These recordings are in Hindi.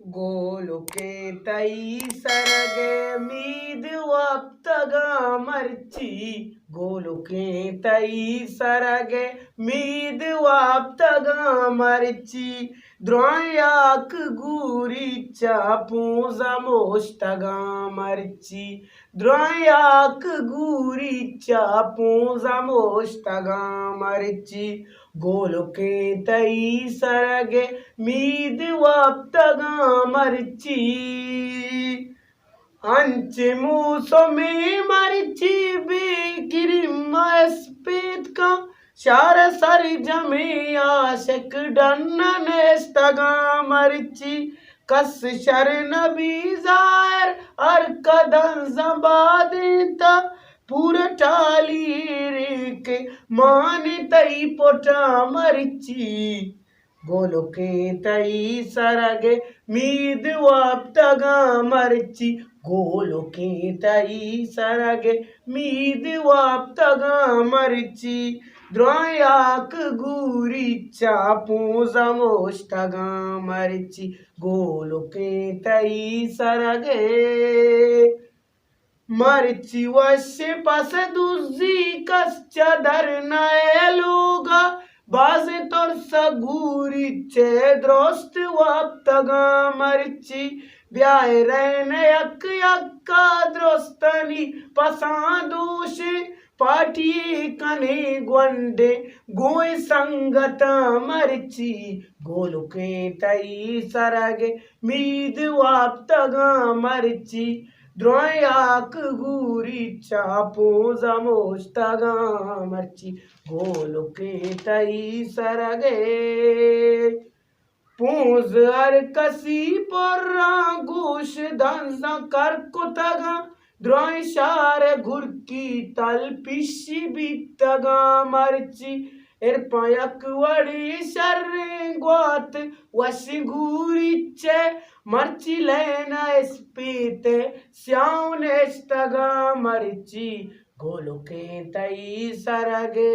गोलुके तई सरगे मीद वप्तगा मर्ची गोलुके तई सरगे मीद वप्तगा मर्ची द्रोयाक गुरीचा पूजा मोष्टगा मर्ची द्रोयाक गुरीचा पूजा मोष्टगा मर्ची गोलुके तई सरगे मीद वप्तगा मर्ची अंचे मूसो में मर्ची बेगिरिम स्पेद का शार सर जमे आशक डन्न नेस्तगा मर्ची कस शर नबी जार कदन जबादेता पूरा टाली के मान तई पोटा मर्ची गोलुके तई सरगे मीद वप्तगा मर्ची गोलुके तई सरगे मीद वप्तगा मर्ची द्रोयाक गुरीचा पूजा मोष्टगा मर्ची गोलुके तई सरगे मर्ची वश्य पस दुजी कसच्या धरनायलुगा बाज तोर सगुरीचे द्रोस्त वप्तगा मर्ची ब्याय रहने यक यक्का द्रोस्तनी पसादूश पाटी कने ग्वंडे गोय संगता मर्ची गोलुके तई सरगे मीद वप्तगा मर्ची द्रोयाक गुरीचा पूजा मोष्टगा मर्ची गोलुके तई सरगे पूज कसी पर्रा घोष दांसा कर कुतगा द्रोय शार घुरकी तल पिशी बीतगा मर्ची पयक वड़ी शर्रे ग्वात वशी घूरीचे मर्ची लेना स्पीते श्यावनेस्तगा मर्ची गोलुके तई सरगे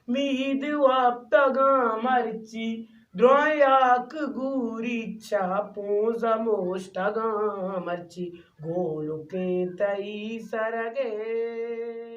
मीद वप्तगा मर्ची द्रोयाक गुरीचा पूजा मोष्टगा मर्ची गोलुके तई सरगे।